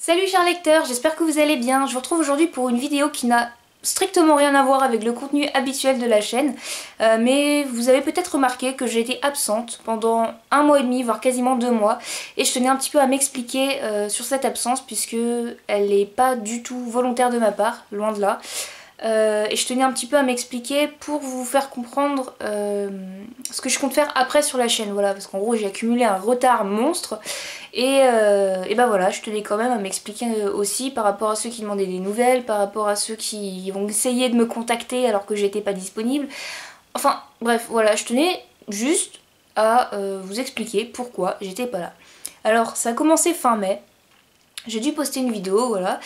Salut chers lecteurs, j'espère que vous allez bien. Je vous retrouve aujourd'hui pour une vidéo qui n'a strictement rien à voir avec le contenu habituel de la chaîne. Mais vous avez peut-être remarqué que j'ai été absente pendant 1 mois et demi, voire quasiment 2 mois. Et je tenais un petit peu à m'expliquer sur cette absence puisque elle n'est pas du tout volontaire de ma part, loin de là. Et je tenais un petit peu à m'expliquer pour vous faire comprendre ce que je compte faire après sur la chaîne, voilà, parce qu'en gros j'ai accumulé un retard monstre et bah voilà, je tenais quand même à m'expliquer aussi par rapport à ceux qui demandaient des nouvelles, par rapport à ceux qui vont essayer de me contacter alors que j'étais pas disponible. Enfin bref, voilà, je tenais juste à vous expliquer pourquoi j'étais pas là. Alors ça a commencé fin mai, j'ai dû poster une vidéo, voilà,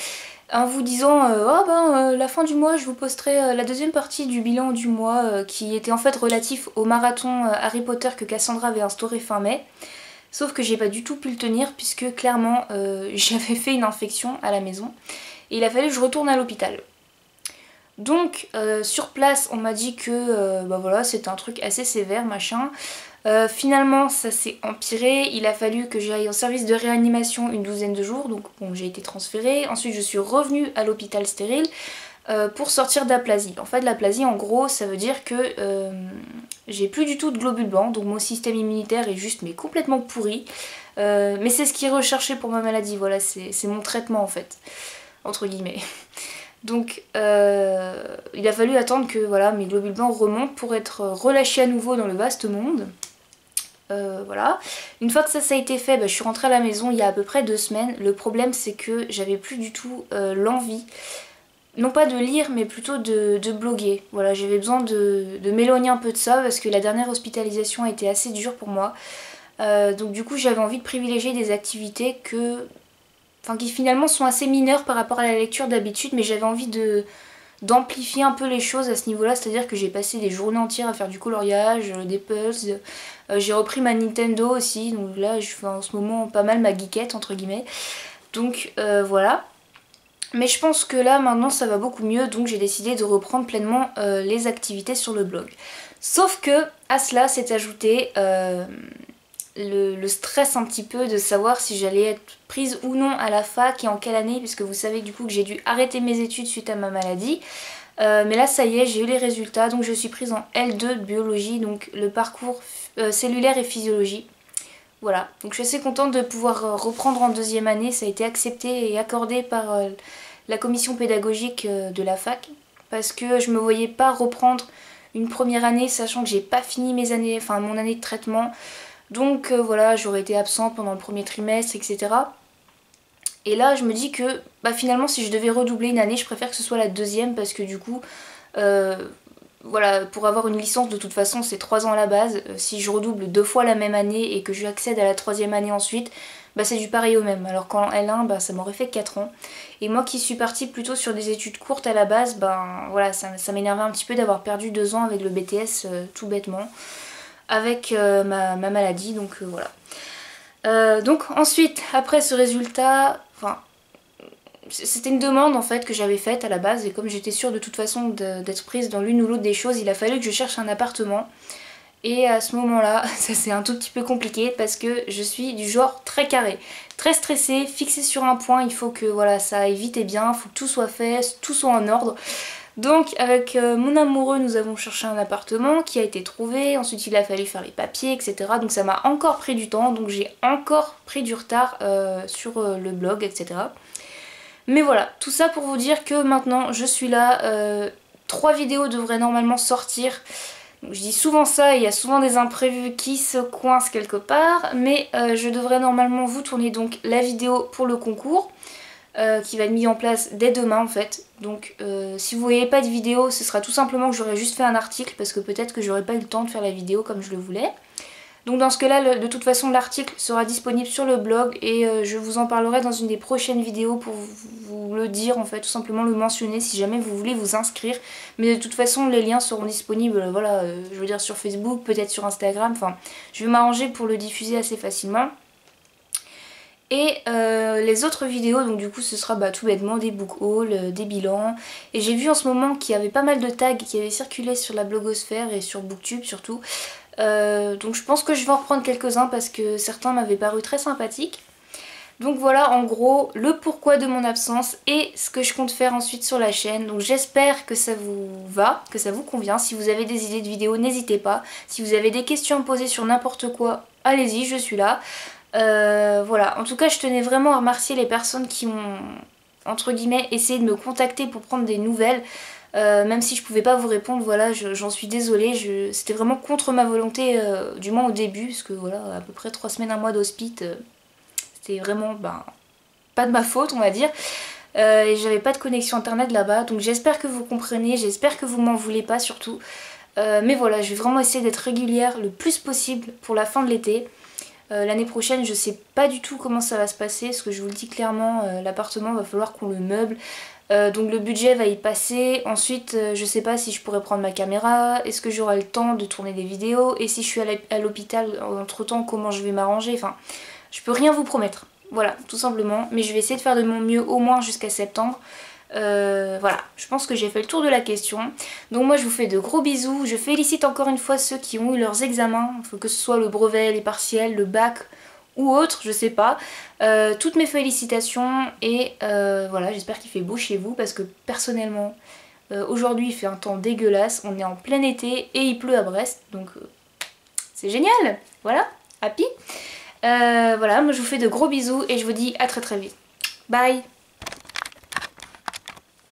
en vous disant la fin du mois je vous posterai la deuxième partie du bilan du mois qui était en fait relatif au marathon Harry Potter que Cassandra avait instauré fin mai. Sauf que j'ai pas du tout pu le tenir puisque clairement j'avais fait une infection à la maison et il a fallu que je retourne à l'hôpital. Donc sur place on m'a dit que bah voilà, c'était un truc assez sévère machin. Finalement ça s'est empiré, il a fallu que j'aille en service de réanimation une douzaine de jours, donc bon, j'ai été transférée, ensuite je suis revenue à l'hôpital stérile pour sortir d'aplasie. En fait l'aplasie en gros ça veut dire que j'ai plus du tout de globules blancs, donc mon système immunitaire est juste mais complètement pourri, mais c'est ce qui est recherché pour ma maladie, voilà, c'est mon traitement en fait, entre guillemets. Donc il a fallu attendre que voilà, mes globules blancs remontent pour être relâchés à nouveau dans le vaste monde. Voilà. Une fois que ça a été fait, bah, je suis rentrée à la maison il y a à peu près 2 semaines. Le problème c'est que j'avais plus du tout l'envie, non pas de lire mais plutôt de bloguer. Voilà, j'avais besoin de m'éloigner un peu de ça parce que la dernière hospitalisation a été assez dure pour moi. Donc du coup j'avais envie de privilégier des activités qui finalement sont assez mineures par rapport à la lecture d'habitude, mais j'avais envie d'amplifier un peu les choses à ce niveau-là, c'est-à-dire que j'ai passé des journées entières à faire du coloriage, des puzzles, j'ai repris ma Nintendo aussi, donc là je fais en ce moment pas mal ma geekette entre guillemets, donc voilà. Mais je pense que là maintenant ça va beaucoup mieux, donc j'ai décidé de reprendre pleinement les activités sur le blog. Sauf que à cela s'est ajouté le stress un petit peu de savoir si j'allais être prise ou non à la fac et en quelle année, puisque vous savez du coup que j'ai dû arrêter mes études suite à ma maladie. Mais là ça y est, j'ai eu les résultats, donc je suis prise en L2 de biologie, donc le parcours cellulaire et physiologie. Voilà, donc je suis assez contente de pouvoir reprendre en 2e année, ça a été accepté et accordé par la commission pédagogique de la fac, parce que je me voyais pas reprendre une première année sachant que j'ai pas fini mon année de traitement. Donc voilà, j'aurais été absente pendant le premier trimestre, etc. Et là je me dis que finalement si je devais redoubler une année, je préfère que ce soit la 2e parce que du coup, voilà, pour avoir une licence de toute façon c'est 3 ans à la base. Si je redouble 2 fois la même année et que j'accède à la 3e année ensuite, c'est du pareil au même. Alors qu'en L1, ça m'aurait fait 4 ans. Et moi qui suis partie plutôt sur des études courtes à la base, voilà, ça m'énervait un petit peu d'avoir perdu 2 ans avec le BTS tout bêtement. Avec ma maladie, donc voilà. Donc ensuite, après ce résultat, c'était une demande en fait que j'avais faite à la base et comme j'étais sûre de toute façon d'être prise dans l'une ou l'autre des choses, il a fallu que je cherche un appartement. Et à ce moment-là, ça c'est un tout petit peu compliqué parce que je suis du genre très carré, très stressée, fixée sur un point, il faut que voilà, ça aille vite et bien, il faut que tout soit fait, tout soit en ordre. Donc avec mon amoureux nous avons cherché un appartement qui a été trouvé, ensuite il a fallu faire les papiers, etc. Donc ça m'a encore pris du temps, donc j'ai encore pris du retard sur le blog, etc. Mais voilà, tout ça pour vous dire que maintenant je suis là, 3 vidéos devraient normalement sortir. Donc, je dis souvent ça, il y a souvent des imprévus qui se coincent quelque part, mais je devrais normalement vous tourner donc la vidéo pour le concours. Qui va être mis en place dès demain en fait. Donc si vous voyez pas de vidéo, ce sera tout simplement que j'aurais juste fait un article parce que peut-être que j'aurais pas eu le temps de faire la vidéo comme je le voulais. Donc dans ce cas-là, de toute façon l'article sera disponible sur le blog et je vous en parlerai dans une des prochaines vidéos pour vous le dire en fait, tout simplement le mentionner si jamais vous voulez vous inscrire. Mais de toute façon les liens seront disponibles, voilà, je veux dire sur Facebook, peut-être sur Instagram, enfin je vais m'arranger pour le diffuser assez facilement. Et les autres vidéos, donc du coup ce sera tout bêtement des book hauls, des bilans. Et j'ai vu en ce moment qu'il y avait pas mal de tags qui avaient circulé sur la blogosphère et sur Booktube surtout. Donc je pense que je vais en reprendre quelques-uns parce que certains m'avaient paru très sympathiques. Donc voilà en gros le pourquoi de mon absence et ce que je compte faire ensuite sur la chaîne. Donc j'espère que ça vous va, que ça vous convient. Si vous avez des idées de vidéos, n'hésitez pas. Si vous avez des questions à me poser sur n'importe quoi, allez-y, je suis là. Voilà, en tout cas je tenais vraiment à remercier les personnes qui ont, entre guillemets, essayé de me contacter pour prendre des nouvelles. Même si je pouvais pas vous répondre, voilà, j'en suis désolée, c'était vraiment contre ma volonté, du moins au début, parce que voilà, à peu près 3 semaines, un mois d'hospice, c'était vraiment pas de ma faute on va dire. Et j'avais pas de connexion internet là-bas, donc j'espère que vous comprenez, j'espère que vous m'en voulez pas surtout. Mais voilà, je vais vraiment essayer d'être régulière le plus possible pour la fin de l'été. L'année prochaine je sais pas du tout comment ça va se passer, parce que je vous le dis clairement, l'appartement va falloir qu'on le meuble. Donc le budget va y passer. Ensuite je sais pas si je pourrais prendre ma caméra, est-ce que j'aurai le temps de tourner des vidéos, et si je suis à l'hôpital entre temps comment je vais m'arranger, enfin je peux rien vous promettre. Voilà, tout simplement, mais je vais essayer de faire de mon mieux au moins jusqu'à septembre. Voilà, je pense que j'ai fait le tour de la question. Donc moi je vous fais de gros bisous, je félicite encore une fois ceux qui ont eu leurs examens, que ce soit le brevet, les partiels, le bac ou autre, je sais pas. Toutes mes félicitations et voilà, j'espère qu'il fait beau chez vous parce que personnellement aujourd'hui il fait un temps dégueulasse, on est en plein été et il pleut à Brest, donc c'est génial. Voilà, happy. Voilà, moi je vous fais de gros bisous et je vous dis à très très vite. Bye.